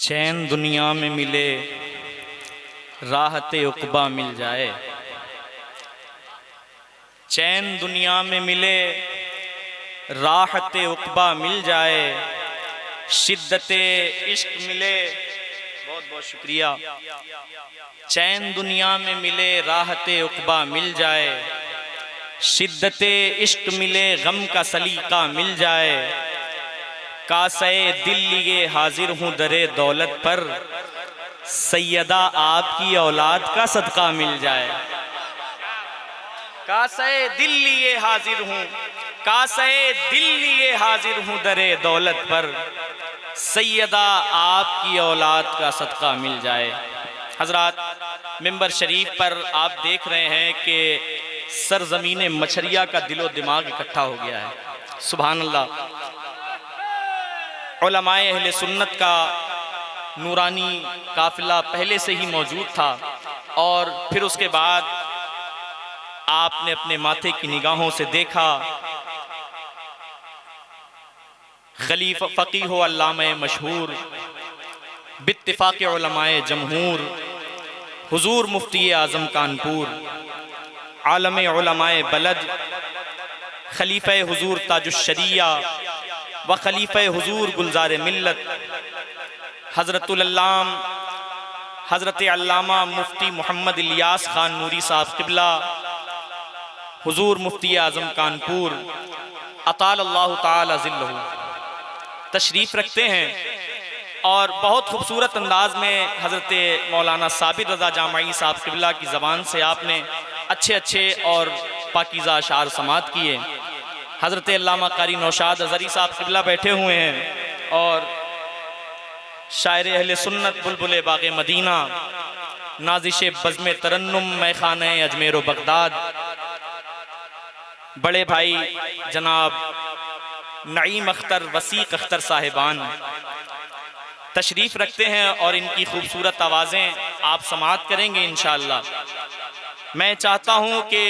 चैन दुनिया में मिले राहते उक़बा मिल जाए। चैन दुनिया में मिले राहते उक़बा मिल जाए। शिद्दते इश्क मिले, बहुत बहुत शुक्रिया। चैन दुनिया में मिले राहते उक़बा मिल जाए। शिद्दते इश्क मिले गम का सलीका मिल जाए। कासे दिल लिए हाजिर हूँ दरे दौलत पर, सैयदा आपकी औलाद का सदका मिल जाए। कासे दिल लिए हाजिर हूँ, कासे दिल लिए हाजिर हूँ दरे दौलत पर, सैयदा आपकी औलाद का सदका मिल जाए। हजरात, मिंबर शरीफ पर आप देख रहे हैं कि सरजमीन मछरिया का दिलो दिमाग इकट्ठा हो गया है। सुभान अल्लाह। उलमाए अहले सुन्नत का नूरानी काफिला पहले से ही मौजूद था और फिर उसके बाद आपने अपने माथे की निगाहों से देखा खलीफा फ़क़ीह व अल्लामा मशहूर बित्तिफ़ाक़ उलमाए जमहूर हुज़ूर मुफ्ती आज़म कानपुर, आलम उलमाए बलद, खलीफ़ा हुज़ूर ताजुश्शरिया व खलीफ़ा हुज़ूर गुलज़ार मिल्लत हज़रतुल अल्लाम हज़रत अल्लामा मुफ्ती मोहम्मद इलियास ख़ान नूरी साहब क़िबला, हुज़ूर मुफ्ती आज़म कानपुर अतालल्लाहु ताला ज़िल्लहु तशरीफ़ रखते हैं और बहुत खूबसूरत अंदाज में हज़रत मौलाना साबिर रज़ा जामई साहब क़िबला की ज़बान से आपने अच्छे अच्छे और पाकीज़ा अशार समात किए। हज़रत अल्लामा कारी नौशाद अज़हरी साहब क़िबला बैठे हुए हैं और शायर अहले सुन्नत बुलबुल बाग़े मदीना, नाज़िश बज़्म तरन्नुम मैखाने अजमेर व बगदाद, बड़े भाई जनाब नईम अख्तर वसीक अख्तर साहिबान तशरीफ़ रखते हैं और इनकी खूबसूरत आवाज़ें आप समात करेंगे इंशाअल्लाह। मैं चाहता हूँ कि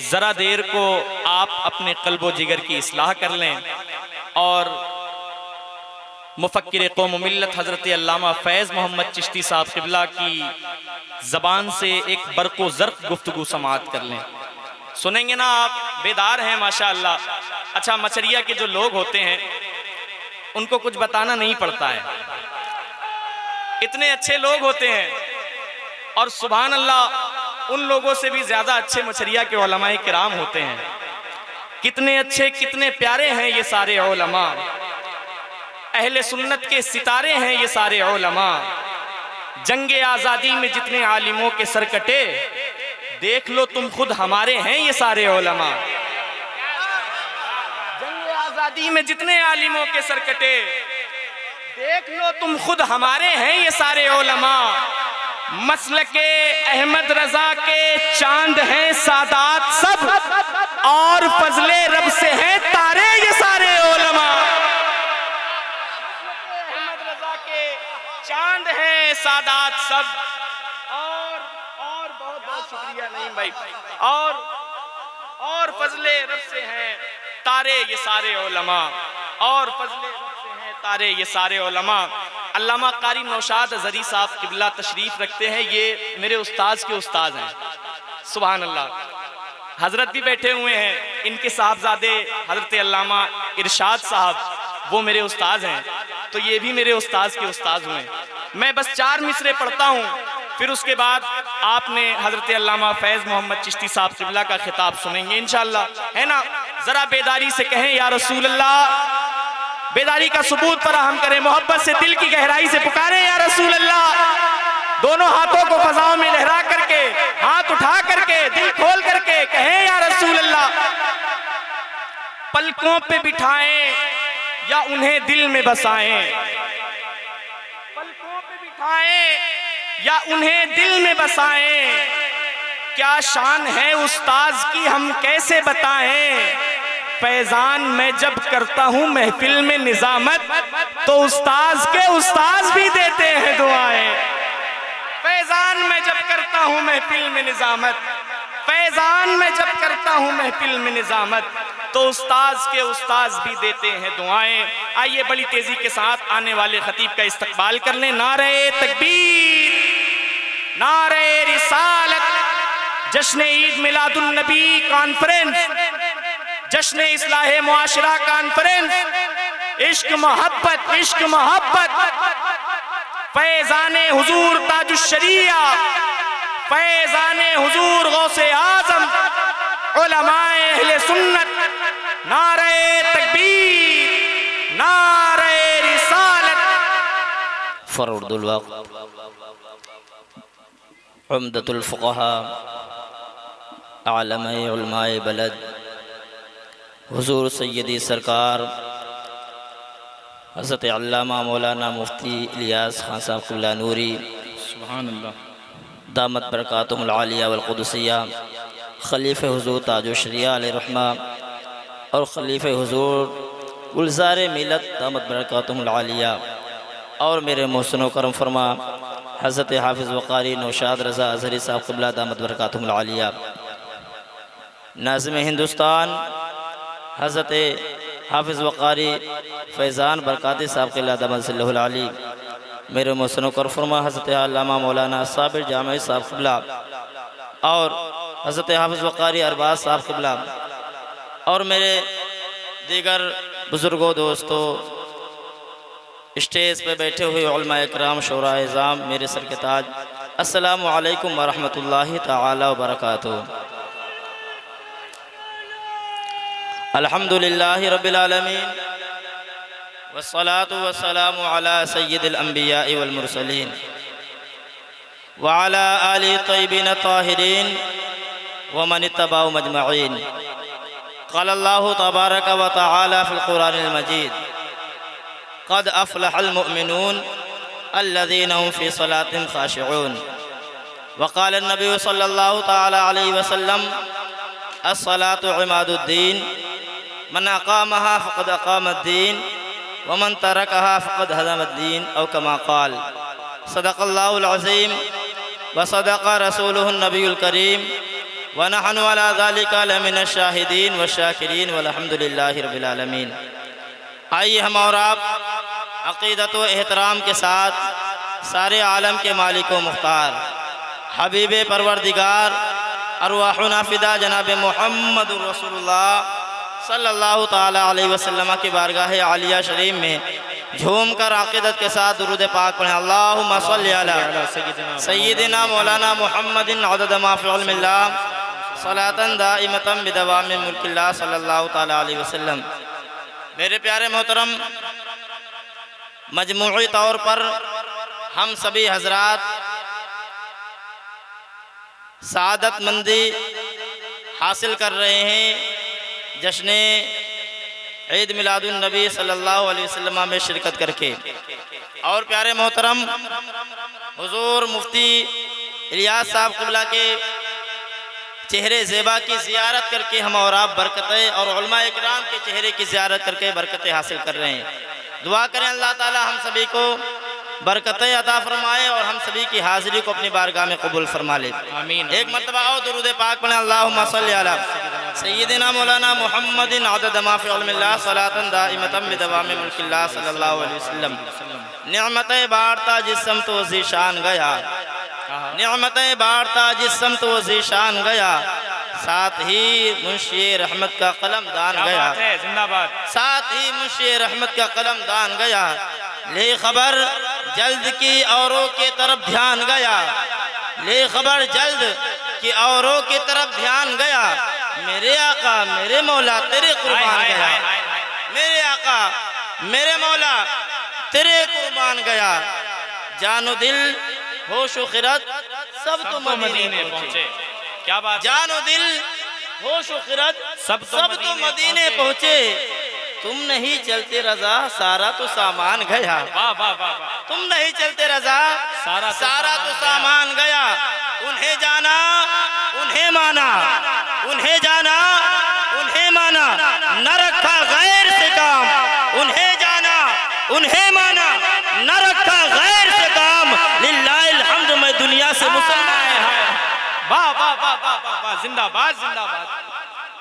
ज़रा देर को आप अपने क़ल्ब व जिगर की इस्लाह कर लें और मुफ़क्किर कौम मिल्लत हज़रत अल्लामा फ़ैज़ मोहम्मद चिश्ती साहब क़िबला की ज़बान से एक बरक़ो ज़र्क़ गुफ्तगू समात कर लें। सुनेंगे ना आप? बेदार हैं माशाअल्लाह। अच्छा, मछरिया के जो लोग होते हैं उनको कुछ बताना नहीं पड़ता है, इतने अच्छे लोग होते हैं और सुभान अल्लाह उन लोगों से भी ज़्यादा अच्छे मछरिया के उलमाए किराम होते हैं। कितने अच्छे, कितने प्यारे हैं ये सारे उलमा, अहले सुन्नत के सितारे हैं ये सारे उलमा। जंगे आज़ादी में जितने आलिमों के सर कटे, देख लो तुम खुद हमारे हैं ये सारे उलमा। जंगे आज़ादी में जितने आलिमों के सर कटे, देख लो तुम खुद हमारे हैं ये सारे उलमा। मसलके अहमद रजा के चांद हैं सादात सब, और फजले रब से हैं तारे ये सारे उलमा। अहमद रजा के चांद हैं सादात सब, और बहुत बहुत शुक्रिया नहीं भाई, और फजले रब से हैं तारे ये सारे उलमा, और फजले रब से हैं तारे ये सारे उलमा। अल्लामा कारी नौशाद अज़हरी साहब क़िबला तशरीफ़ रखते हैं, ये मेरे उस्ताद के उस्ताद हैं। सुभान अल्लाह। हज़रत भी बैठे हुए हैं, इनके साहबजादे हज़रत अल्लामा इरशाद साहब वो मेरे उस्ताद हैं, तो ये भी मेरे उस्ताद के उस्ताद हुए। मैं बस 4 मिसरे पढ़ता हूँ, फिर उसके बाद आपने हज़रत अल्लामा फ़ैज़ मोहम्मद चिश्ती साहब क़िबला का खिताब सुनेंगे इंशाअल्लाह, है ना? ज़रा बेदारी से कहें या रसूल अल्लाह, बेदारी का सबूत फराहम करें, मोहब्बत से दिल की गहराई से पुकारें या रसूल अल्लाह। दोनों हाथों को फजाओं में लहरा करके, हाथ उठा करके, दिल खोल करके कहें या रसूल अल्लाह। पलकों पे बिठाएं या उन्हें दिल में बसाएं, पलकों पे बिठाएं या उन्हें दिल में बसाएं। क्या शान है उस्ताज की हम कैसे बताएं। फैजान मैं जब करता हूँ महफिल में निजामत, तो उस्ताज के उस्ताज भी देते हैं दुआएं। फैजान मैं जब करता हूँ महफिल में निजामत, फैजान मैं जब करता हूँ महफिल में निजामत, तो उस्ताज के उस्ताज भी देते हैं दुआएं। आइए बड़ी तेजी के साथ आने वाले खतीब का इस्तकबाल कर लें। नारे तकबीर, नारे रिसालत, जश्न ईद मिलादुन नबी कॉन्फ्रेंस, जश्न इस्लाहे मुआशरा कॉन्फ्रेंस, इश्क मोहब्बत, इश्क मोहब्बत, फैजाने हुजूर ताजुश्शरिया, फैजाने हुजूर गौसे आजम, उलमाए अहले सुन्नत, नारे तकबीर, नारे रिसालत। फरुदुल वक्त उम्दतुल फुक़हा आलमे उलमाए बलद हुजूर सैयदी सरकार हज़रत अल्लामा मौलाना मुफ्ती इलियास खान साहब क़िबला नूरी सुभान अल्लाह दामत बरकातुहुल आलिया वल क़ुदसिया, खलीफ़े हुजूर ताजुश्शरिया अलैहिर्रहमा और खलीफ़े हुजूर गुलज़ार मिलत दामत बरकातुहुल आलिया, और मेरे मोहसिन करम फरमा हज़रत हाफिज़ वक़ारी नौशाद रज़ा अज़हरी साहब क़िबला दामत बरकातुहुल आलिया, नाज़िम हिंदुस्तान हज़रत हाफिज़ वक़ारी फैज़ान बरकाती साहब क़िबला दामत सिल्लहुल आली, मेरे मोहसिन करम फरमा हज़रत अल्लामा मौलाना साबिर जामी साहब क़िबला और हज़रत हाफिज़ वक़ारी अरबाज़ साहब क़िबला, और मेरे दीगर बुज़ुर्गों दोस्तों, स्टेज पे बैठे हुए उलमा इकराम, शोरा इज़ाम, मेरे सर के ताज, अस्सलामु अलैकुम व रहमतुल्लाहि तआला व बरकातुहू। अल्हम्दुलिल्लाहि रब्बिल आलमीन वस्सलातु वस्सलामु अला सय्यिदिल अंबिया वल मुरसलीन व अला आलिहि तय्यिबीन ताहिरीन व मन इत्तबअहु मजमईन। क़ाल अल्लाहु तबारक व तआला फ़िल क़ुरआनिल मजीद, क़द अफ़लहल मुअमिनून अल्लज़ीना हुम फ़ी सलातिहिम ख़ाशिऊन। व क़ाल अन्नबी सल्लल्लाहु तआला अलैहि वसल्लम, अस्सलातु इमादुद्दीन, मन अक़ामहा फ़क़द अक़ामद्दीन व मन तरकहा फ़क़द हदमद्दीन, औ कमा क़ाल। सदक़ल्लाहुल अज़ीम व सदक़ रसूलुहुन नबियुल करीम व नहनु अला ज़ालिका लमिनश शाहिदीन व शाकिरीन वल्हम्दुलिल्लाहि रब्बिल आलमीन। आइए हम और आप अक़ीदत व एहतराम के साथ सारे आलम के मालिक व मुख्तार हबीब परवरदिगार अरवाहुना फ़िदा जनाब मुहम्मदुर रसूलुल्लाह सल्लल्लाहु ताला अलैहि वसल्लम की बारगाह आलिया शरीफ में झूम कर अक़ीदत के साथ दुरूद पाक पढ़ें। अल्लाहुम्मा सल्लि अला सय्यिदिना मौलाना मुहम्मदिन अदद मा फ़ी इल्मिल्लाह सलातन दाइमतन बिदवामि मुल्किल्लाह सल्लल्लाहु ताला अलैहि वसल्लम। मेरे प्यारे मोहतरम, मजमूई तौर पर हम सभी हजरात सादतमंदी हासिल कर रहे हैं जश्न ईद मिलादुन नबी सल्लल्लाहु अलैहि वसल्लम में शिरकत करके। और प्यारे मोहतरम, हुजूर मुफ्ती इलियास साहब क़िबला के चेहरे ज़ेबा की ज़ियारत करके हम और आप बरकतें, और उलमा इकराम के चेहरे की ज़ियारत करके बरकतें हासिल कर रहे हैं। दुआ करें अल्लाह ताला हम सभी को बरकतें अता फरमाए और हम सभी की हाज़िरी को अपनी बारगाह में कबूल फरमा ले। आमीन। एक मरतबा और दुरूद पाक पढ़ें। अल्लाहुम्मा सल्लि अला सय्यिदिना मौलाना मुहम्मदिन अदद मा फ़ी इल्मिल्लाह सलातन दाइमतन बिदवामि मुल्किल्लाह सल्लल्लाहु अलैहि वसल्लम। नेमतें बारता जिस्म तो ज़ीशान गया, नेमतें बारता जिस्म तो ज़ीशान गया, साथ ही मुंशी रहमत का कलम दान गया, जिंदाबाद। साथ ही मुंशी रहमत का कलम दान गया, ले खबर जल्द की औरों के तरफ ध्यान गया, ले खबर जल्द की औरों की तरफ ध्यान गया, मेरे आका मेरे मौला तेरे कुर्बान गया, मेरे आका मेरे मौला तेरे कुर्बान गया। जानो दिल होश खिरत सब तो मदीने पहुँचे। क्या बात। जानो दिल होश खिरत सब तो मदीने पहुँचे, तुम नहीं चलते रजा सारा तो सामान गया। वाह वाह वाह। तुम नहीं चलते रजा सारा तो सामान गया। उन्हें जाना उन्हें माना, उन्हें जाना उन्हें माना, न रखा गैर से काम। उन्हें जाना उन्हें माना, न रखा गैर से काम। लिल्लाहिल हम्द, मैं दुनिया से मुसलमान। वाह वाह वाह वाह वाह, जिंदाबाद जिंदाबाद।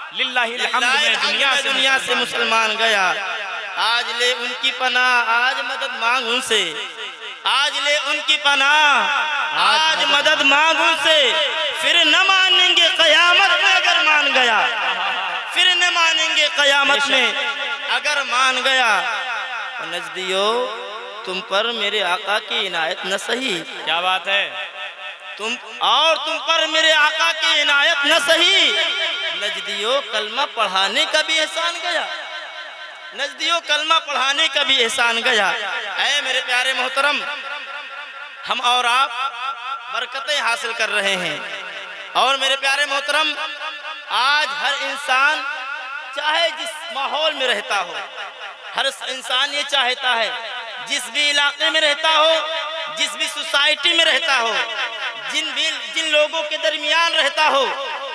लिल्लाहिल हम्द में दुनिया से मुसलमान गया। आज ले उनकी पनाह, आज मदद मांग उनसे, आज ले उनकी पनाह, आज मदद मांग उनसे। फिर न मानेंगे कयामत में अगर मान गया, फिर न मानेंगे कयामत में अगर मान गया। नजदियो तुम पर मेरे आका की इनायत न सही, क्या बात है, तुम पर मेरे आका की इनायत न सही। नजदियो कलमा पढ़ाने का भी एहसान गया, नजदियो कलमा पढ़ाने का भी एहसान गया। ऐ मेरे प्यारे मोहतरम, हम और आप बरकतें हासिल कर रहे हैं। और मेरे प्यारे मोहतरम, आज हर इंसान चाहे जिस माहौल में रहता हो, हर इंसान ये चाहता है जिस भी इलाके में रहता हो, जिस भी सोसाइटी में रहता हो, जिन लोगों के दरमियान रहता हो,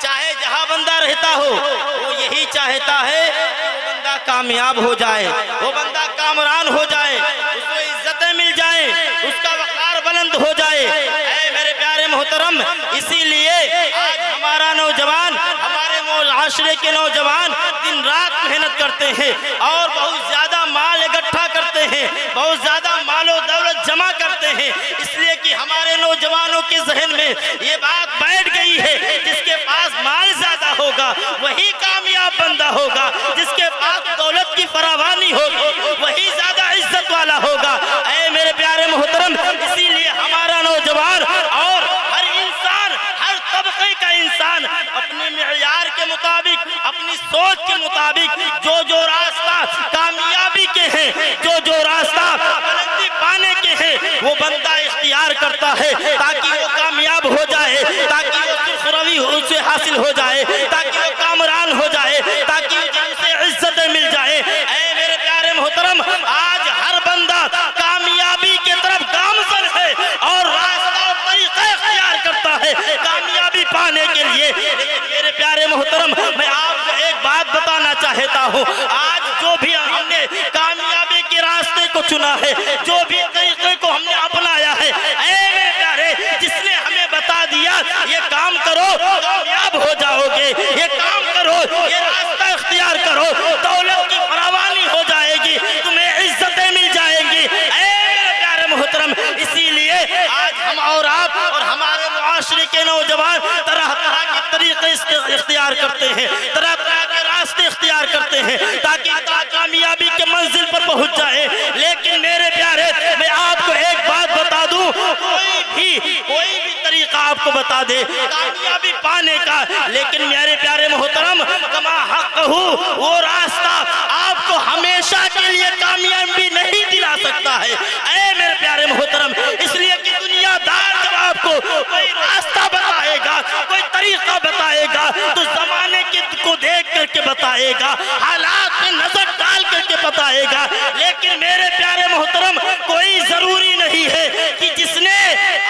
चाहे जहां बंदा रहता हो, वो यही चाहता है कि वो बंदा कामयाब हो जाए, वो बंदा कामरान हो जाए, उसको इज्जतें मिल जाए, उसका वकार बुलंद हो जाए। ऐ मेरे प्यारे मोहतरम, इसीलिए आज हमारा नौजवान, हमारे माशरे के नौजवान दिन रात मेहनत करते हैं और बहुत ज्यादा माल इकट्ठा करते हैं, बहुत ज्यादा मालो दौलत जमा करते हैं, इसलिए कि हमारे नौजवानों के जहन में ये बात बैठ गई है, जिसके पास माल ज्यादा होगा वही कामयाब बंदा होगा, जिसके पास दौलत की फरावानी होगी वही ज्यादा इज्जत वाला होगा। ऐ मेरे प्यारे मोहतरम, इसीलिए हमारा नौजवान और हर इंसान, हर तबके का इंसान अपने मेयार के मुताबिक, अपनी सोच के मुताबिक जो रास्ता कामयाबी के हैं, जो रास्ता बुलंदी पाने के हैं, वो बंदा इख्तियार करता है ताकि वो कामयाब हो जाए, ताकि वो सुरखी उसे हासिल हो जाए, ताकि वो कामरान हो जाए, ताकि उसे इज्जतें मिल जाए। ऐ मेरे प्यारे मोहतरम, आज हर बंदा कामयाबी की तरफ गामजन है और रास्ता और तरीका इख्तियार करता है कामयाबी पाने के लिए। लेकिन मेरे प्यारे मोहतरम, मैं आपको एक बात बताना चाहता हूँ, आज जो भी हमने कामयाबी के रास्ते को चुना है, जो भी तरीके को हमने अपनाया है, ऐ मेरे प्यारे, जिसने हमें बता दिया ये काम करो कामयाब हो जाओगे, ये काम करो, ये रास्ता इख्तियार करो, दौलत की फरावानी हो जाएगी, तुम्हें इज्जतें मिल जाएंगी। ऐ मेरे प्यारे मोहतरम, इसीलिए आज हम और आप और हमारे मुआशरे के नौजवान तरह तरह के तरीके इख्तियार करते हैं, तरह तरह के रास्ते इख्तियार करते हैं ताकि कामयाबी के मंजिल पर पहुंच जाए। लेकिन मेरे प्यारे, मैं आपको एक बात बता दूं, कोई भी तरीका आपको बता दे कामयाबी पाने का, लेकिन मेरे प्यारे मोहतरम, कमा हक हूँ वो रास्ता आपको हमेशा के लिए कामयाबी नहीं दिला सकता है। ऐ मेरे प्यारे मोहतरम, इसलिए कि दुनियादार जब आपको कोई रास्ता बताएगा, कोई तरीका बताएगा, तो जमाने को देख करके बताएगा, हालात में नजर डाल करके बताएगा। लेकिन मेरे प्यारे मोहतरम, कोई जरूरी नहीं है कि जिसने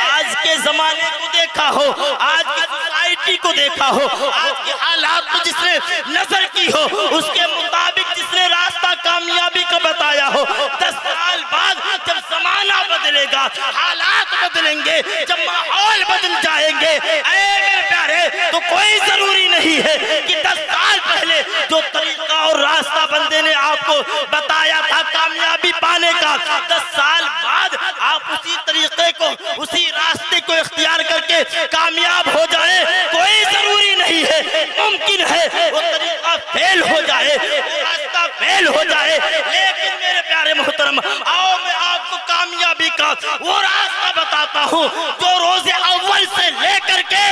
आज के जमाने को देखा हो, आज की सोसाइटी को देखा हो, आज के हालात को जिसने नजर की हो, उसके मुताबिक जिसने रास्ता कामयाबी का बताया हो, 10 साल बाद जब जमाना बदलेगा, हालात बदलेंगे, जब माहौल बदल जाएंगे, ऐ मेरे प्यारे, तो कोई जरूरी नहीं है कि 10 साल पहले जो तरीका और रास्ता बंदे ने आपको बताया था कामयाबी पाने का, 10 साल बाद आप उसी तरीके को, उसी रास्ते को इख्तियार करके कामयाब हो जाए। कोई जरूरी नहीं है, मुमकिन है वो तरीका फेल हो जाए, वो रास्ता फेल हो जाए। लेकिन मेरे प्यारे मोहतरम, आओ मैं आपको कामयाबी का वो रास्ता बताता हूँ जो रोजे अव्वल से लेकर के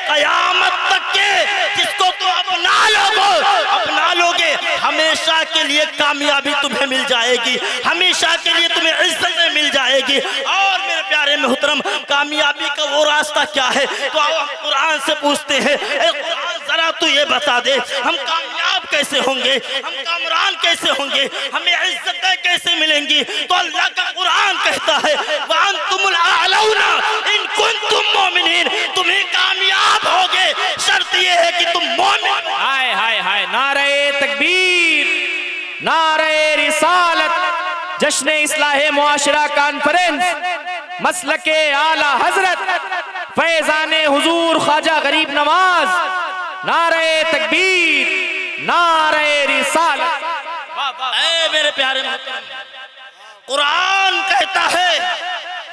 कयामत तक के, जिसको तो अपना लोगे, हमेशा के लिए कामयाबी तुम्हें मिल जाएगी, हमेशा के लिए तुम्हें इज्जतें मिल जाएगी। और मेरे प्यारे मोहतरम, कामयाबी का वो रास्ता क्या है? तो आओ हम कुरान से पूछते हैं, कुरान जरा तू ये बता दे, हम कामयाब कैसे होंगे, हम कामरान कैसे होंगे, हमें इज्जतें कैसे मिलेंगी? तो अल्लाह का कुरान कहता है, वअंतुमुल आलौना इन कुंतुम मोमिनीन, तुम्हें कामयाब होगे, शर्त ये है कि तुम मोमिन। हाय हाय हाय, नारे तकबीर, नारे रिसालत, जश्न इस्लाहे मुआशरा कॉन्फ्रेंस, मसलके आला हजरत फैजाने हुजूर ख्वाजा गरीब नवाज नारे तकबीर, नारे रिसालत। ऐ मेरे प्यारे मोहतरम, कुरान कहता है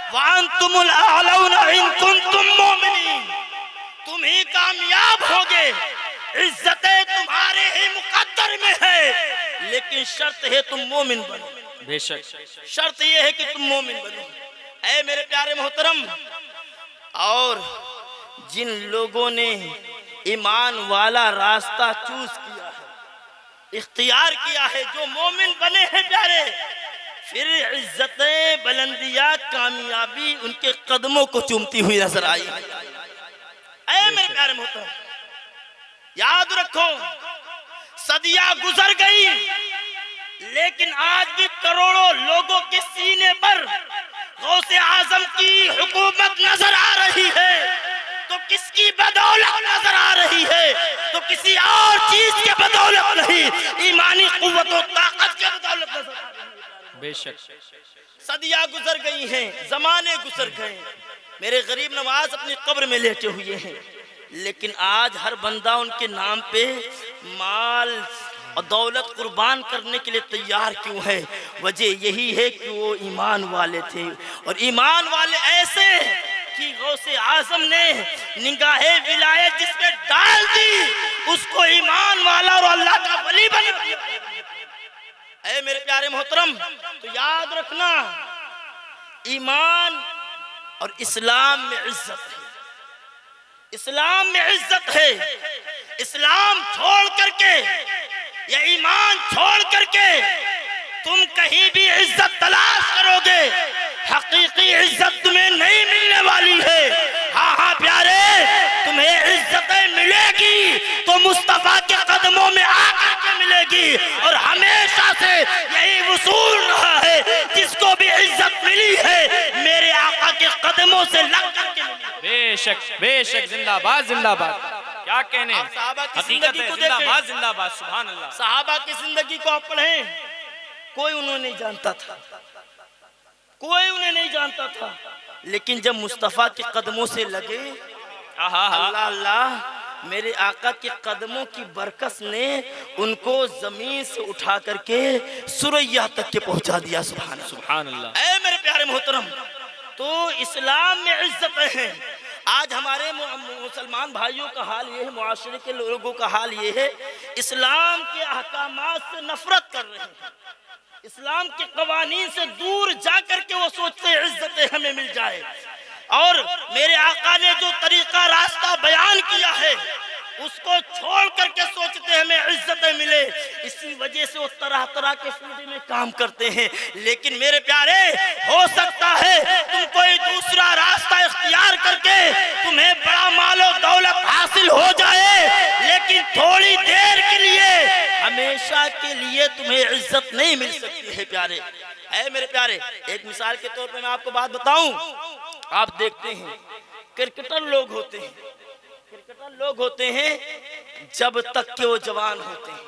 वअंतुमुल अअलौना इन कुंतुम मोमिनीन, तुम ही कामयाब होगे, इज्जतें तुम्हारे ही मुकद्दर में है, लेकिन शर्त है तुम मोमिन बनो। बेशक शर्त यह है कि तुम मोमिन बनो। ऐ मेरे प्यारे मोहतरम, और जिन लोगों ने ईमान वाला रास्ता चूज किया है, इख्तियार किया है, जो मोमिन बने हैं प्यारे, फिर इज्जतें, बुलंदियां, कामयाबी उनके कदमों को चूमती हुई नजर आई। ऐ मेरे प्यारे मोहतरम, याद रखो सदियां गुजर गई, लेकिन आज भी करोड़ों लोगों के सीने पर गौसे आजम की हुकूमत नजर आ रही है। तो किसकी बदौलत नजर आ रही है? तो किसी और चीज के बदौलत नहीं, ईमानी कुव्वत और ताकत के बदौलत नजर आ रही है। बेशक सदियां गुजर गई हैं, जमाने गुजर गए, मेरे गरीब नवाज अपनी कब्र में लेटे हुए हैं, लेकिन आज हर बंदा उनके नाम पे माल और दौलत कुर्बान करने के लिए तैयार क्यों है? वजह यही है कि वो ईमान वाले थे, और ईमान वाले ऐसे कि गौसे आजम ने निगाहे विलायत जिसमें डाल दी, उसको ईमान वाला और अल्लाह का वली बना दिया। ऐ मेरे प्यारे मोहतरम, तो याद रखना, ईमान और इस्लाम में इज्जत है, इस्लाम में इज्जत है। इस्लाम छोड़ करके या ईमान छोड़ करके तुम कहीं भी इज्जत तलाश करोगे, हकीकी इज्जत तुम्हें नहीं मिलने वाली है। हाँ प्यारे, तुम्हें इज्जतें मिलेगी तो मुस्तफा के कदमों में आकर के मिलेगी, और हमेशा से यही वसूल रहा है, जिसको भी इज्जत मिली है मेरे आका के कदमों से लग करके मिली। बेशक बेशक, जिंदाबाद जिंदाबाद, क्या कहने, हकीकत है, जिंदाबाद जिंदाबाद, सुभान अल्लाह। सहाबा की जिंदगी को आप पढ़ें, कोई उन्हें नहीं जानता था, कोई उन्हें नहीं जानता था, लेकिन जब मुस्तफा के कदमों से लगे, अल्लाह अल्लाह, मेरे आका के कदमों की बरकत ने उनको जमीन से उठा करके सुरैया तक के पहुंचा दिया। सुभान अल्लाह। ऐ मेरे प्यारे मोहतरम, तो इस्लाम में इज्जत है। आज हमारे मुसलमान भाइयों का हाल ये है, मुआशरे के लोगों का हाल ये है, इस्लाम के अहकामात से नफरत कर रहे हैं, इस्लाम के कवानीन से दूर जाकर के वो सोचते हैं इज्जतें हमें मिल जाए, और मेरे आका ने जो तरीका रास्ता बयान किया है उसको छोड़ करके सोचते हैं हमें इज्जतें मिले। इसी वजह से वो तरह तरह के फील्ड में काम करते हैं। लेकिन मेरे प्यारे, हो सकता है तुम कोई दूसरा रास्ता इख्तियार करके तुम्हें बड़ा मालो दौलत हासिल हो जाए, लेकिन थोड़ी देर के लिए, हमेशा के लिए तुम्हें इज्जत नहीं मिल सकती है प्यारे। ऐ मेरे प्यारे, एक मिसाल के तौर पे मैं आपको बात बताऊं, आप देखते हैं क्रिकेटर लोग होते हैं, क्रिकेटर लोग होते हैं, जब तक के वो जवान होते हैं,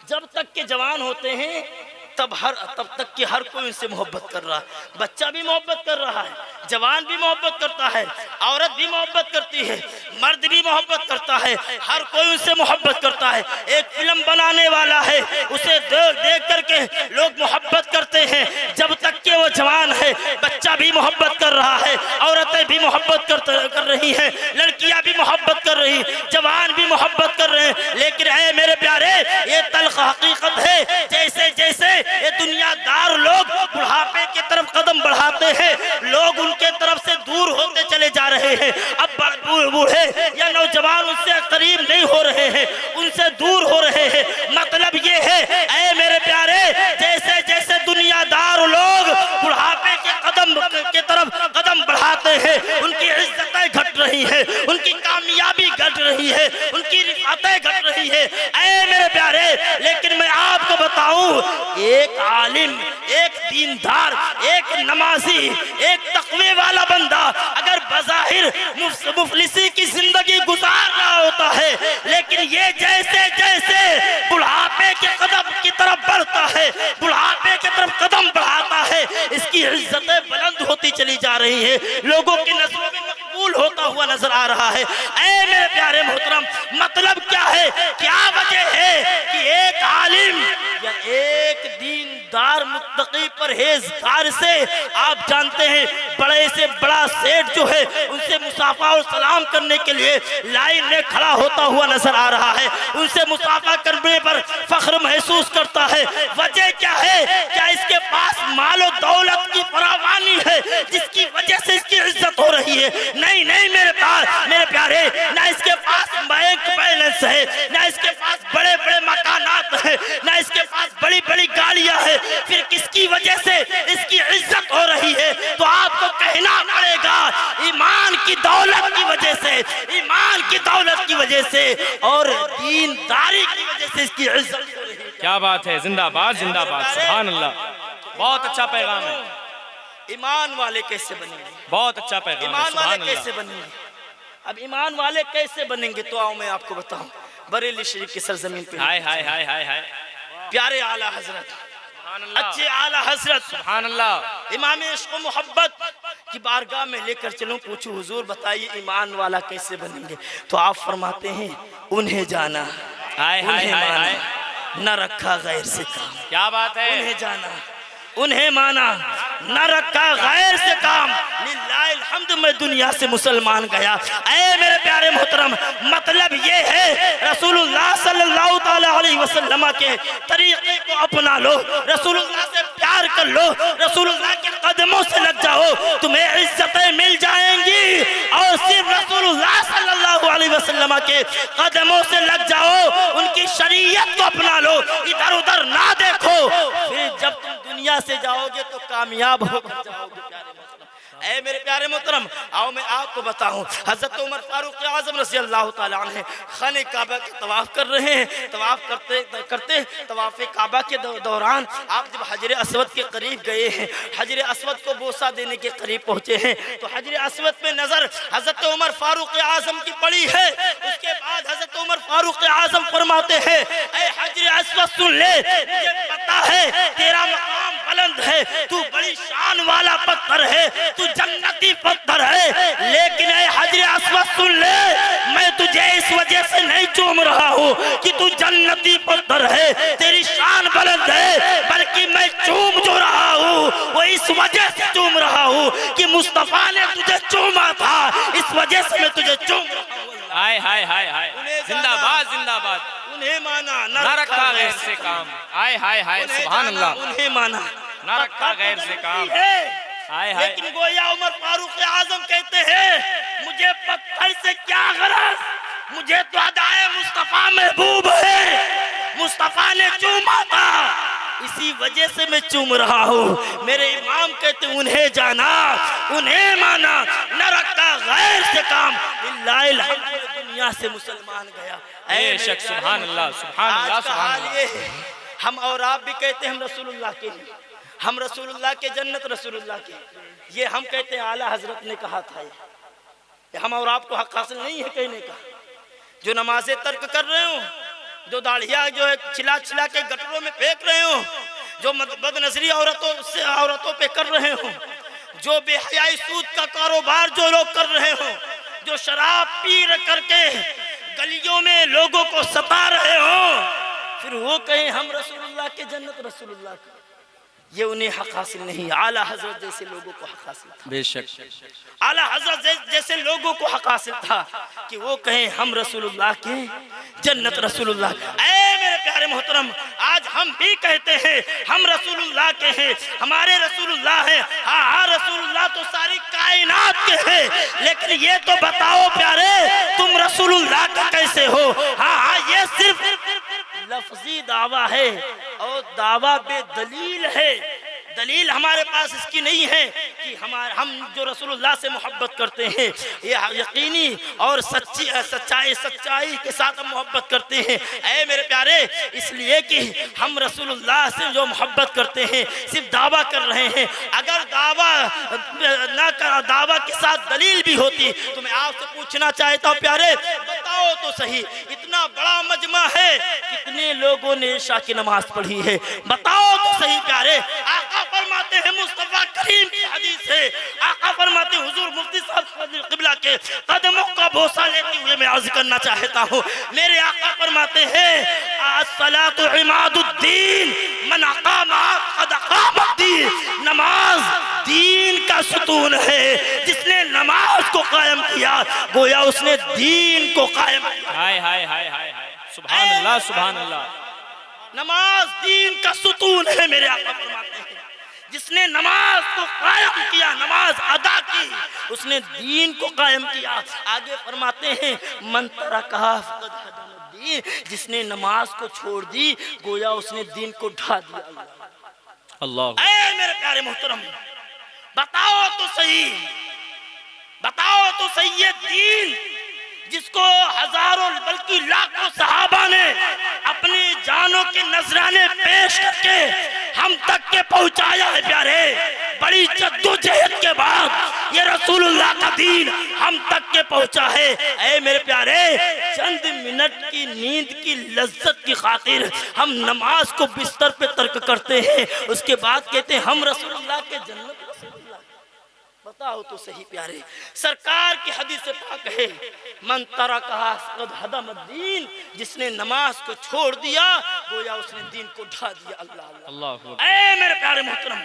जब तक के जवान होते हैं तब तक कि हर कोई उनसे मोहब्बत कर रहा है, बच्चा भी मोहब्बत कर रहा है, जवान भी मोहब्बत करता है, औरत भी मोहब्बत करती है, मर्द भी मोहब्बत करता है, हर कोई उनसे मोहब्बत करता है। एक फिल्म बनाने वाला है, उसे देख करके लोग मोहब्बत करते हैं, जब तक कि वो जवान है, बच्चा भी मोहब्बत कर रहा है, औरतें भी मोहब्बत कर रही हैं, लड़कियां भी मोहब्बत कर रही, जवान भी मोहब्बत कर रहे हैं। लेकिन ऐ मेरे प्यारे, ये तल्ख हकीकत है, जैसे जैसे ये दुनियादार लोग बुढ़ापे की तरफ कदम बढ़ाते हैं, लोग उनके तरफ से दूर होते चले जा रहे हैं। अब बूढ़े या नौजवान उनसे करीब नहीं हो रहे हैं, उनसे दूर हो रहे हैं। मतलब ये है, ऐ मेरे प्यारे, जैसे जैसे दुनियादार लोग बुढ़ापे के कदम के तरफ कदम बढ़ाते हैं, उनकी इज्जतें घट रही है, उनकी कामयाबी घट रही है, उनकी रिफातें घट रही है। ऐ मेरे प्यारे, लेकिन मैं आपको बताऊं, एक आलिम, एक दीनदार, एक नमाजी, एक तकवे वाला बंदा अगर बज़ाहिर मुफलिसी की जिंदगी गुजार रहा होता है, लेकिन ये जैसे जैसे बुढ़ापे के कदम की तरफ बढ़ता है, बुढ़ापे की तरफ कदम बढ़ाता है, इसकी इज्जतें बुलंद होती चली जा रही है, लोगों की नजरों में मकबूल होता हुआ नजर आ रहा है। ऐ मेरे प्यारे मोहतरम, मतलब क्या है, क्या वजह है कि एक आलिम या एक दीनदार मुत्तकी परहेजगार से, आप जानते हैं बड़े से बड़ा सेठ जो है उनसे मुसाफा और सलाम करने के लिए लाइन में खड़ा होता हुआ नजर आ रहा है, उनसे मुसाफा करने पर फख्र महसूस करता है। वजह क्या है? क्या इसके पास माल और दौलत की फरावानी है जिसकी वजह से इसकी इज्जत हो रही है? नहीं नहीं मेरे पास, मेरे प्यारे, ना इसके पास बैंक बैलेंस है, ना इसके पास बड़े बड़े मकानात है, ना इसके पास बड़ी बड़ी गाड़ियां है, फिर किसकी वजह से इसकी इज्जत हो रही है? तो आपको कहना पड़ेगा ईमान की दौलत की वजह से, ईमान की दौलत की वजह से और दीनदारी की वजह से इसकी इज्जत हो रही है। क्या बात है, जिंदाबाद जिंदाबाद, सुभान अल्लाह, बहुत अच्छा पैगाम है। ईमान वाले कैसे बनेंगे? बहुत अच्छा पैगाम है, ईमान सुभान वाले अल्लाह। कैसे बनेंगे? अब ईमान वाले कैसे बनेंगे तो आओ मैं आपको बताऊं। बरेली शरीफ की सरजमीन पे हाय हाय हाय हाय हाय, प्यारे आला हजरत, सुभान अल्लाह, अच्छे आला हजरत, सुभान अल्लाह, इमाम इश्क व मोहब्बत की बारगाह में लेकर चलूं, पूछूं हुजूर बताइए ईमान वाला कैसे बनेंगे? तो आप फरमाते हैं उन्हें जाना, हाय हाय उन्हें हाय माना, हाय, न रखा गैर से काम। क्या बात है, उन्हें जाना, उन्हें माना, न रखा गैर से काम। लिल्लाहिल हम्द, मैं दुनिया से मुसलमान गया। ऐ मेरे प्यारे मोहतरम, मतलब ये है रसूलुल्लाह सल्लल्लाहु ताला अलैहि वसल्लम के तरीके को अपना लो, रसूलुल्लाह से प्यार कर लो, रसूलुल्लाह के कदमों से लग जाओ, तुम्हें इज्जतें मिल जाएंगी। और सिर्फ रसूलुल्लाह सल्लल्लाहु अलैहि वसल्लम के कदमों से लग जाओ, उनकी शरीयत को अपना लो, इधर उधर ना देखो, फिर जब तुम दुनिया से जाओगे तो कामयाब होकर जाओगे। प्यारे मोहतरम, ऐ मेरे प्यारे मोहतरम, आओ मैं आपको बताऊं, हजरत उमर फारूक आजम रज़ी अल्लाह ताला अन्हु खाने काबा के तवाफ कर रहे हैं। तवाफ करते करते तवाफ काबा के दौरान आप जब हजर असवद के करीब गए हैं, हजर असवद को बोसा देने के करीब पहुंचे हैं, तो हजर असवद पे नजर हजरत उमर फारूक आजम की पड़ी है। उसके बाद हजरत उमर फारूक आजम फरमाते हैं, ऐ हजर असवद सुन ले, मुझे पता है तेरा मकाम बुलंद है, तू बड़ी शान वाला पत्थर है, तू जन्नती पत्थर है, लेकिन ऐ हजर असवद सुन ले, मैं तुझे इस वजह से नहीं चूम रहा हूँ कि तू जन्नती पत्थर है, तेरी शान बुलंद है, बल्कि मैं चूम जो रहा हूँ वो इस वजह से चूम रहा हूँ कि मुस्तफा ने तुझे चूमा था, इस वजह से मैं तुझे चूम रहा हूँ। हाय हाय हाय हाय, जिंदाबाद जिंदाबाद, उन्हें माना, ना रखा गैर से काम। हाय हाय हाय, सुभान अल्लाह, उन्हें माना, ना रखा गैर से काम। हाय हाय, लेकिन गोया उमर फारूक आजम कहते हैं, मुझे पत्थर से क्या गरज, मुझे तो अदाए मुस्तफा महबूब है, मुस्तफा ने चूमा था, इसी वजह से मैं चूम रहा हूँ। मेरे इमाम कहते उन्हें जाना, उन्हें माना, न रखा गैर से काम। लिल्लाहिल हम्द, दुनिया से मुसलमान गया। बेशक, सुभान अल्लाह, सुभान अल्लाह, सुभान अल्लाह। हम और आप भी कहते हैं हम रसूलुल्लाह के हैं, हम रसूलुल्लाह के, जन्नत रसूलुल्लाह के, ये हम कहते हैं आला हजरत ने कहा था। ये हम और आपको हक हासिल नहीं है कहने का। जो नमाजें तर्क कर रहे हो, जो दाढ़िया जो है छिला छिला के गटरों में फेंक रहे हो, जो बदनजरी औरतों पे कर रहे हो, जो बेहयाई सूद का कारोबार जो लोग कर रहे हो, जो शराब पी करके गलियों में लोगों को सता रहे हो, फिर वो कहें हम रसूलुल्लाह के, जन्नत रसूलुल्लाह के, ये उन्हें हक हासिल नहीं। आला हजरत जैसे लोगों को हक हासिल था, बेशक, आला हजरत जैसे लोगों को हक हासिल था कि वो कहें हम रसूलुल्लाह के, जन्नत रसूलुल्लाह। ऐ मेरे प्यारे मोहतरम, आज हम भी कहते हैं हम रसूलुल्लाह के हैं, हमारे रसूलुल्लाह हैं। हाँ हाँ, रसूलुल्लाह तो सारी कायनात के हैं, लेकिन ये तो बताओ प्यारे, तुम रसूलुल्लाह का कैसे हो? हाँ हाँ, ये सिर्फ लफ्जी दावा है और दावा बेदलील है। दलील हमारे पास इसकी नहीं है कि हम जो रसूलुल्लाह से मोहब्बत करते हैं, ये यकीनी और सच्चाई के साथ हम मोहब्बत करते हैं। ऐ मेरे प्यारे, इसलिए कि हम रसूलुल्लाह से जो मोहब्बत करते हैं सिर्फ दावा कर रहे हैं। अगर दावा के साथ दलील भी होती तो मैं आपसे पूछना चाहता हूँ प्यारे, बताओ तो सही, इतना बड़ा मजमा है, कितने लोगों ने इशा की नमाज पढ़ी है? बताओ तो सही प्यारे। आका फरमाते फरमाते हैं मुस्तफा करीम की हदीस है, आका फरमाते हैं हुजूर मुफ्ती साहब क़िबला के कदमों का बोसा लेते हुए मैं अर्ज करना चाहता हूँ। मेरे आका फरमाते हैं अस्सलातु इमादुद्दीन मन अकामा क़द अक़ामद्दीन, नमाज दीन का सुतून है, जिसने नमाज को कायम किया गोया उसने दीन को कायम किया। हाय हाय हाय हाय हाय, सुभान अल्लाह सुभान अल्लाह। नमाज दीन का सुतून है, मेरे आका फरमाते हैं जिसने नमाज को कायम किया, नमाज अदा की, उसने दीन को कायम किया। आगे फरमाते हैं मन तरकहा फक़द हदमद्दीन, जिसने नमाज को छोड़ दी गोया उसने दीन को ढा दिया। अल्लाह। ऐ मेरे प्यारे मोहतरम, बताओ तो सही, बताओ तो सही, ये दीन जिसको हजारों बल्कि लाखों सहाबा ने अपनी जानों के नजराने पेश करके हम तक के पहुंचाया है प्यारे, बड़ी जद्दोजहद के बाद ये रसूलुल्लाह का दीन हम तक के पहुंचा है। ऐ मेरे प्यारे, चंद मिनट की नींद की लज्जत की खातिर हम नमाज को बिस्तर पे तर्क करते हैं, उसके बाद कहते हैं हम रसूलुल्लाह के जन्नत। बताओ तो सही प्यारे, सरकार की हदीस पाक है मन तरकहा फक़द हदमद्दीन, जिसने नमाज को छोड़ दिया गोया उसने दीन को ढा दिया। अल्लाह अल्लाह। ऐ मेरे प्यारे मोहतरम,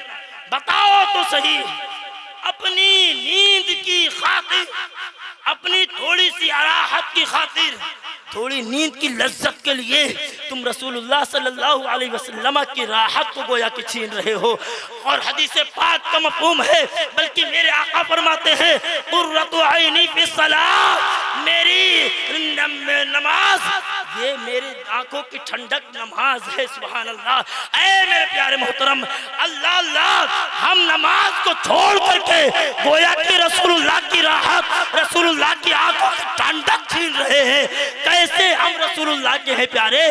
बताओ तो सही, अपनी नींद की खातिर, अपनी थोड़ी सी राहत की खातिर, थोड़ी नींद की लज्जत के लिए तुम रसूलुल्लाह सल्लल्लाहु अलैहि वसल्लम की राहत को गोया कि छीन रहे हो। और हदीस पाक का मफ़हूम है, बल्कि मेरे आका फरमाते हैं कुर्रतु ऐनी फिस सलाह, मेरी नमाज ये मेरी आंखों की ठंडक नमाज है। सुभान अल्लाह। ऐ मेरे प्यारे मोहतरम, अल्लाह अल्लाह, हम नमाज को छोड़ करके गोया कि रसूलुल्लाह की राहत, रसूलुल्लाह की आंखों की ठंडक छीन रहे हैं। कैसे हम रसूलुल्लाह के हैं प्यारे?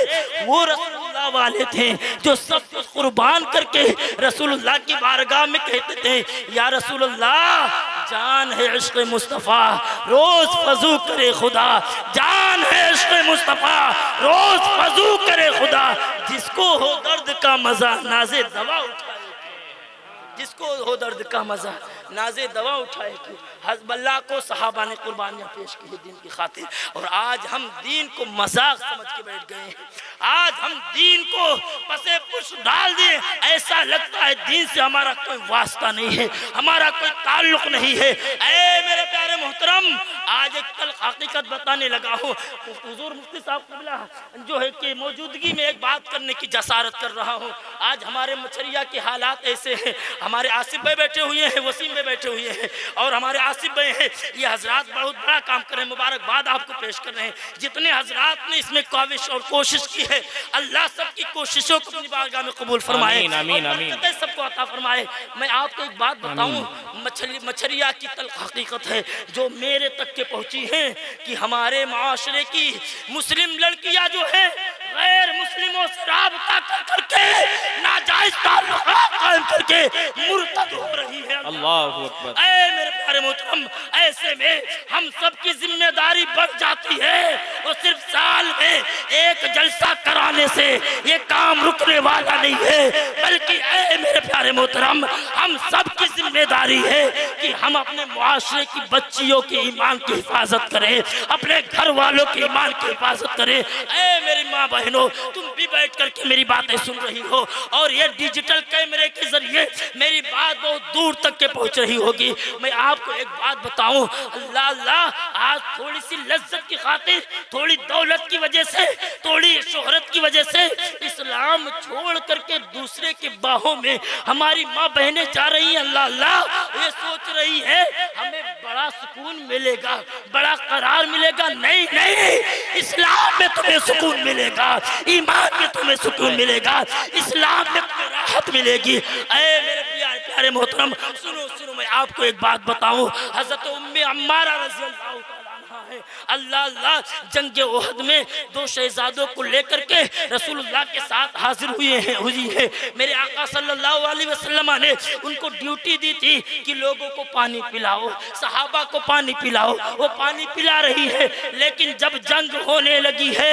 वो रसूलुल्लाह वाले थे जो सब कुछ कुर्बान करके रसूलुल्लाह की बारगाह में कहते थे या रसूलुल्लाह, जान है इश्क़ मुस्तफ़ा रोज फजू करे खुदा, जान है इश्क़ मुस्तफ़ा रोज फजू करे खुदा, जिसको हो दर्द का मजा नाज़े दवा उठाए, जिसको हो दर्द का मजा नाज़े दवा उठाए। क्यों? हज़बल्ला को सहाबा ने कुर्बानियाँ पेश की है दीन की खातिर, और आज हम दीन को मजाक समझ के बैठ गए हैं। आज हम दीन को पसे पुश डाल दिए, ऐसा लगता है दीन से हमारा कोई वास्ता नहीं है, हमारा कोई ताल्लुक नहीं है। ऐ मेरे प्यारे मोहतरम, आज एक कल हकीकत बताने लगा हूँ। हुजूर मुफ्ती साहब क़िबला जो है कि मौजूदगी में एक बात करने की जसारत कर रहा हूँ। आज हमारे मछरिया के हालात ऐसे हैं, हमारे आसिफ भाई बैठे हुए हैं, वसीम भाई बैठे हुए हैं, और हमारे आसिफ भाई हैं, ये हजरात बहुत बड़ा काम कर रहे हैं, मुबारकबाद आपको पेश कर रहे हैं। जितने हजरात ने इसमें काविश और कोशिश की है, अल्लाह सबकी कोशिशों को अपनी बारगाह में कबूल फरमाए, आमीन, आमीन, आमीन। सबको अता फरमाए। मैं आपको एक बात बताऊं, मछरिया की तल्ख हकीकत है जो मेरे तक के पहुंची है कि हमारे माशरे की मुस्लिम लड़कियां जो है गैर मुस्लिमों से राबता कर करके नाजायज ताल्लुकात कायम करके मुर्तद हो रही है। अल्लाहु अकबर। ऐ मेरे प्यारे मोहतरम, ऐसे में हम सब की जिम्मेदारी बढ़ जाती है, और सिर्फ साल में एक जलसा कराने से ये काम रुकने वाला नहीं है, बल्कि ऐ मेरे प्यारे मोहतरम, हम सब की जिम्मेदारी है कि हम अपने मुआशरे की बच्चियों के ईमान की हिफाजत करें, अपने घर वालों के ईमान की हिफाजत करें। ऐ मेरी माँ बहनों, तुम भी बैठ करके मेरी बातें सुन रही हो, और ये डिजिटल कैमरे के जरिए मेरी बात बहुत दूर तक के पहुंच रही होगी। मैं आपको एक बात बताऊं, अल्लाह अल्लाह, आज थोड़ी सी लज्जत की खातिर, थोड़ी दौलत की वजह से, थोड़ी शोहरत की वजह से इस्लाम छोड़ करके दूसरे के बाहों में हमारी माँ बहनें जा रही हैं। अल्लाह अल्लाह, ये सोच रही है हमें बड़ा सुकून मिलेगा, बड़ा करार मिलेगा। नहीं नहीं, इस्लाम में तुम्हें सुकून मिलेगा, ईमान में तुम्हें सुकून मिलेगा, इस्लाम में तुम्हें राहत मिलेगी। ऐ मेरे प्यारे प्यारे मोहतरम, सुनो सुनो, मैं आपको एक बात बताऊं। हजरत उम्मे अम्मारा रज़ियल्लाहु तआला अन्हा रहा है। अल्लाह अल्लाह, जंग ओहद में 2 शहजादों को लेकर के रसूलुल्लाह के साथ हाजिर हुई है। मेरे आका सल्लल्लाहु अलैहि वसल्लम ने उनको ड्यूटी दी थी कि लोगों को पानी पिलाओ, सहाबा को पानी पिलाओ। वो पानी पिला रही है, लेकिन जब जंग होने लगी है,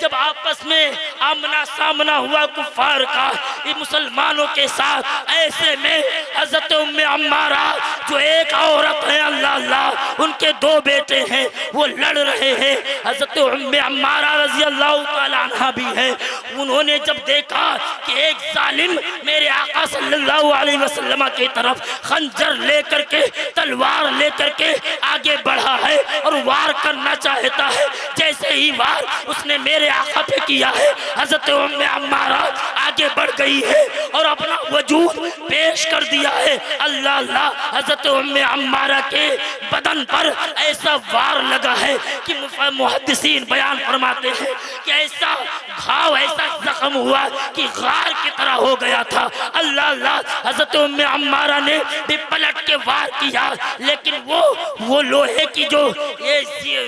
जब आपस में आमना सामना हुआ कुफार का ये मुसलमानों के साथ, ऐसे में हजरत उम्मे अम्मारा जो एक औरत है, अल्लाह अल्लाह, उनके 2 बेटे हैं, वो लड़ रहे हैं। हजरत उम्मे अम्मारा रजी अल्लाह तआला अन्हा भी है। उन्होंने जब देखा कि एक जालिम मेरे आका सल्लल्लाहु अलैहि वसल्लम की तरफ खंजर लेकर के, तलवार लेकर के आगे बढ़ा है और वार करना चाहता है, जैसे ही वार उसने मेरे आका पे किया है, हजरत उम्मे अम्मारा आगे बढ़ गई है और अपना वजूद पेश कर दिया है। अल्लाह अल्लाह, हजरत उम्मे अम्मारा के बदन पर ऐसा वार लगा है कि मुहद्दिसीन बयान फरमाते हैं कि ऐसा घाव, ऐसा जख्म हुआ कि गार की तरह हो गया था। अल्लाह अल्लाह, हजरत उम्मे अम्मारा ने भी पलट के वार किया, लेकिन वो लोहे की जो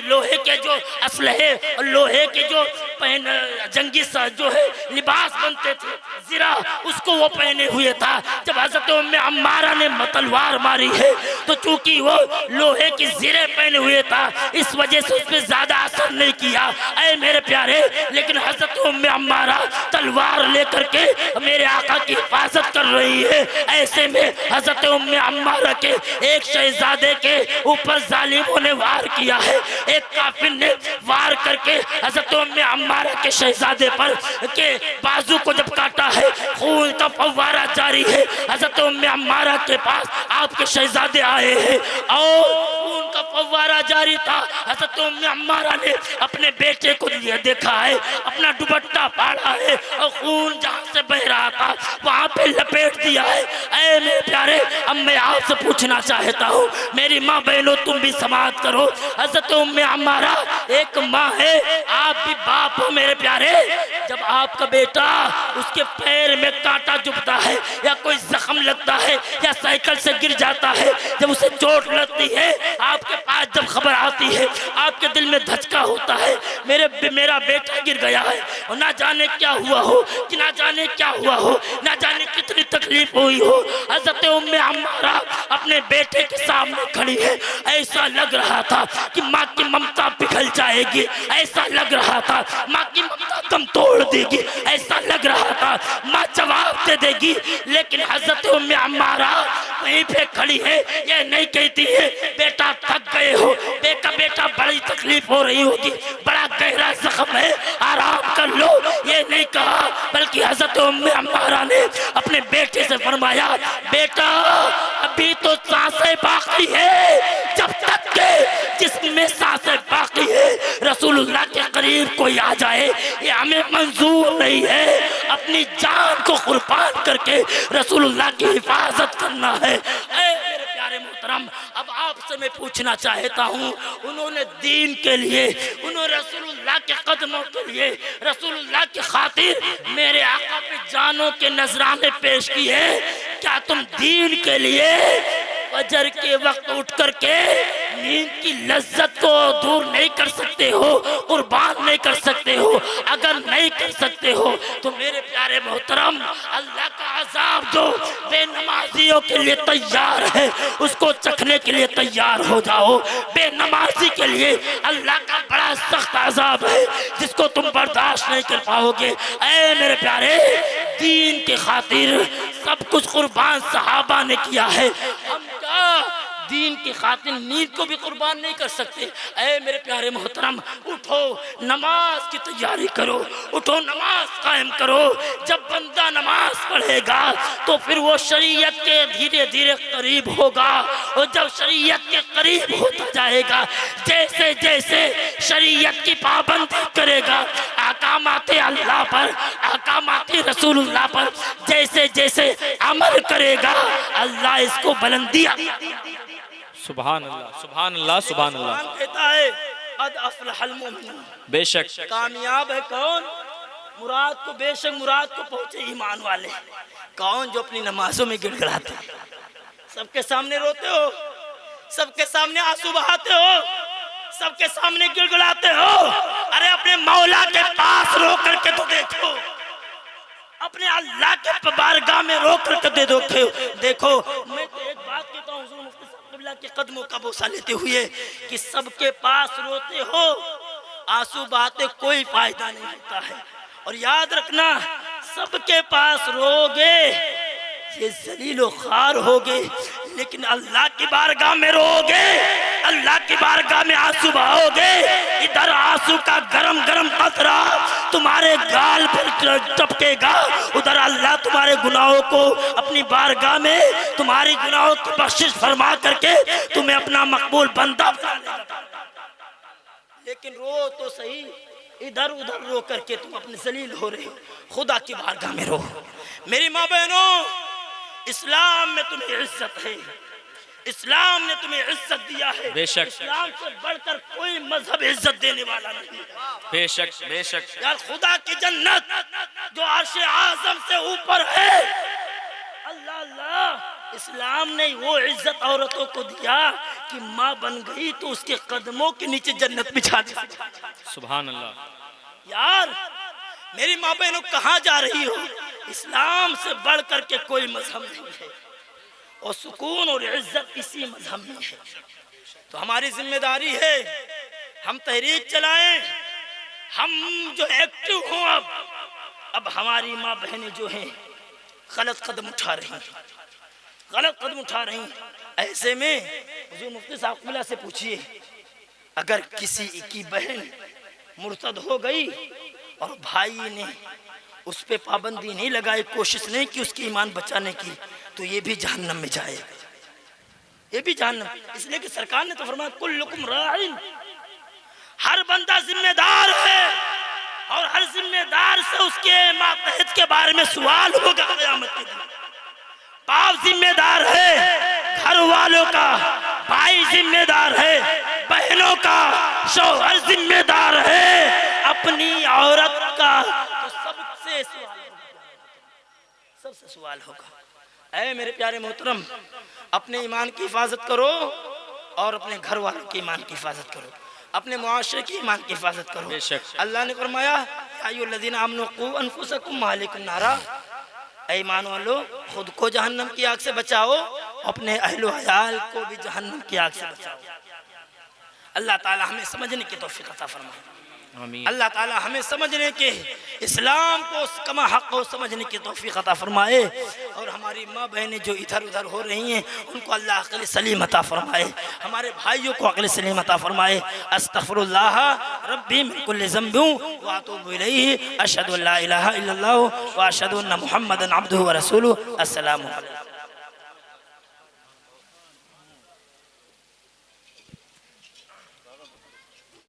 लोहे के जो असलहे, लोहे के जो जंगी जो है लिबास बनते थे, जिरा, उसको वो पहने हुए था। जब हजरत उम्मे अम्मारा ने तलवार मारी है, तो चूंकि वो लोहे की जिरे पहने हुए था, इस वजह से उस पर ज्यादा असर नहीं किया। ऐ मेरे प्यारे, लेकिन हजरत उम्मे अम्मारा तलवार लेकर के मेरे आका की हिफाजत कर रही है। ऐसे में हजरत उम्मे अम्मारा के एक शहजादे के ऊपर जालिमों ने वार किया है। एक काफिर ने वार करके हजरत उम्मे अम्मारा के शहजादे पर के बाजू को जब काटा है, खून का फव्वारा जारी है। हजरत उम्मे अम्मारा के पास आपके शहजादे आए हैं और खून का फव्वारा जारी था। हजरत उम्मे अम्मारा ने अपने बेटे को देखा है, अपना दुपट्टा फाड़ा है और खून जहाँ से बह रहा था वहाँ पे लपेट दिया है। ऐ मेरे प्यारे, अब मैं आपसे पूछना चाहता हूँ, मेरी माँ बहनों तुम भी समाज करो। हजरत उम्मे अम्मारा एक माँ है, आप भी बाप हो मेरे प्यारे। जब आपका बेटा, उसके पैर में कांटा चुभता है या कोई जख्म लगता है या साइकिल से गिर जाता है, जब उसे चोट लगती है, आपके पास जब खबर आती है, आपके दिल में धचका होता है, मेरा बेटा गिर गया है और ना जाने क्या हुआ हो, कि ना जाने क्या हुआ हो, ना जाने कितनी तकलीफ हुई हो। हजरत उम्मे अम्मारा अपने बेटे के सामने खड़ी है। ऐसा लग रहा था कि माँ की ममता पिघल जाएगी, ऐसा लग रहा था माँ की ममता दम तोड़ देगी, ऐसा लग रहा था माँ जवाब दे देगी। लेकिन हजरत उम्मे अम्मारा वहीं पे खड़ी है, ये नहीं कहती है बेटा थक गए हो, बेटा बड़ी तकलीफ हो रही होगी, बड़ा गहरा जख्म है, आराम कर लो, ये नहीं कहा, बल्कि हजरत उम्मे अम्मारा ने अपने बेटे से फरमाया, बेटा अभी तो सांसें बाकी है, जब तक के जिसमें सांसें बाकी है रसूलुल्लाह के करीब कोई आ जाए, ये हमें मंजूर नहीं है। अपनी जान को कुर्बान करके रसूलुल्लाह की हिफाजत करना है। मेरे प्यारे मोहतरम, अब आपसे मैं पूछना चाहता हूँ, उन्होंने दीन के लिए, उन्होंने रसूलुल्लाह के कदमों के लिए, रसूलुल्लाह की खातिर मेरे आका पे जानों के नजराने पेश किए। क्या तुम दीन के लिए फजर के वक्त उठ करके नींद की लज्जत को दूर नहीं कर सकते हो, कुर्बान नहीं कर सकते हो? अगर नहीं कर सकते हो तो मेरे प्यारे मोहतरम, अल्लाह का अजाब जो बेनमाजियों के लिए तैयार है, उसको चखने के लिए तैयार हो जाओ। बेनमाजी के लिए अल्लाह का बड़ा सख्त अजाब है, जिसको तुम बर्दाश्त नहीं कर पाओगे। ऐ मेरे प्यारे, दीन के खातिर सब कुछ कुर्बान सहाबा ने किया है, हम क्या दीन की खातिर नींद को भी कुर्बान नहीं कर सकते? ऐ मेरे प्यारे मोहतरम, उठो, नमाज की तैयारी करो, उठो, नमाज कायम करो। जब बंदा नमाज पढ़ेगा तो फिर वो शरीयत के धीरे धीरे करीब होगा, और जब शरीयत के करीब होता जाएगा, जैसे जैसे शरीयत की पाबंदी करेगा, अहकामाते अल्लाह पर, अहकामाते रसूलुल्लाह पर जैसे जैसे अमल करेगा, अल्लाह इसको बुलंदियां। सुभान अल्लाह, सुभान अल्लाह, सुभान अल्लाह। कहता है अद अफलहल मुमिनून, बेशक कामयाब है कौन? मुराद को, बेशक मुराद को पहुंचे ईमान वाले। कौन? जो अपनी नमाजों में गिड़गिड़ाते, सबके सामने रोते हो, सबके सामने आंसू बहाते हो, सबके सामने गिड़गिड़ाते हो? अरे अपने मौला के पास रो करके तो देखो, अपने अल्लाह के बारगाह में रो करके देखो। मैं तो एक बात कहता हूँ हुजूर मुफ्ती साहब क़िबला के कदमों का बोसा लेते हुए कि सबके पास रोते हो, आंसू बहाते कोई फायदा नहीं होता है। और याद रखना, सबके पास रोगे ये जलीलो खार होगे, लेकिन अल्लाह की बारगाह में रोगे, अल्लाह की बारगाह में आंसू बहाओगे, इधर आंसू का गरम गरम कतरा तुम्हारे गाल पर टपकेगा, उधर अल्लाह तुम्हारे गुनाहों को अपनी बारगाह में तुम्हारी गुनाहों की बख्शिश फरमा करके तुम्हें अपना मकबूल बंदा बना लेगा। लेकिन रो तो सही, इधर उधर रो करके तुम अपने जलील हो रहे हो, खुदा की बारगाह में रो। मेरी माँ बहनों, इस्लाम में तुम्हें इज्जत है, इस्लाम ने तुम्हें इज्जत दिया है। बेशक इस्लाम से बढ़कर कोई मजहब इज्जत देने वाला नहीं। बेशक बेशक यार खुदा की जन्नत जो अर्श आज़म से ऊपर है, अल्लाह अल्लाह, इस्लाम ने वो इज्जत औरतों को दिया कि माँ बन गई तो उसके कदमों के नीचे जन्नत बिछा दी। सुभान अल्लाह। यार मेरी माँ बहनों, कहाँ जा रही हो? इस्लाम से बढ़ करके कोई मजहब नहीं है, और सुकून और इज्जत इसी मजहब में है। तो हमारी जिम्मेदारी है हम तहरीक चलाएं, हम जो एक्टिव हों। अब हमारी माँ बहनें जो हैं गलत कदम उठा रही हैं, गलत कदम उठा रही हैं। ऐसे में हुजूर मुफ्ती साहब क़िबला से पूछिए, अगर किसी की बहन मुर्तद हो गई और भाई ने उस पे पाबंदी नहीं लगाई, कोशिश नहीं की उसकी ईमान बचाने की, तो ये भी जहन्नम में जाएगा, ये भी जहन्नम। इसलिए कि सरकार ने तो फरमाया कुल्लुकुम राइन, हर बंदा जिम्मेदार है, और हर जिम्मेदार से उसके मातहत के बारे में सवाल होगा क़यामत के दिन। बाप जिम्मेदार है घर वालों का, भाई जिम्मेदार है बहनों का, शौहर जिम्मेदार है अपनी औरत का। तो सबसे सवाल होगा, सबसे सवाल होगा। ऐ मेरे प्यारे मोहतरम, अपने ईमान की हिफाजत करो और अपने घर वालों की ईमान की हिफाजत करो, अपने मुआशरे की ईमान की हिफाजत करो। बेशक अल्लाह ने फरमाया या अय्युहल्लज़ीना आमनू क़ू अनफुसकुम व अहलिकुम नारा, ऐ ईमान वालों, खुद को जहन्नम की आग से बचाओ, अपने अहलो अयाल को भी जहन्नम की आग से बचाओ। अल्लाह ताला हमें समझने की तौफीक अता फरमाए। अल्लाह ताला हमें समझने के, इस्लाम को कमा हक को समझने की तौफीक अता फरमाए, और हमारी माँ बहनें जो इधर उधर हो रही हैं उनको अल्लाह अक़ल सलीम अता फरमाए, हमारे भाइयों को अक़ल सलीम अता फरमाए। अस्तग़फिरुल्लाह रब्बी मिन कुल्लि ज़ंबिन व अतूबु इलैहि, अशहदु अल्ला इलाहा इल्लल्लाह व अशहदु अन्ना मुहम्मदन अब्दुहु व रसूलुहु। अस्सलामु अलैकुम।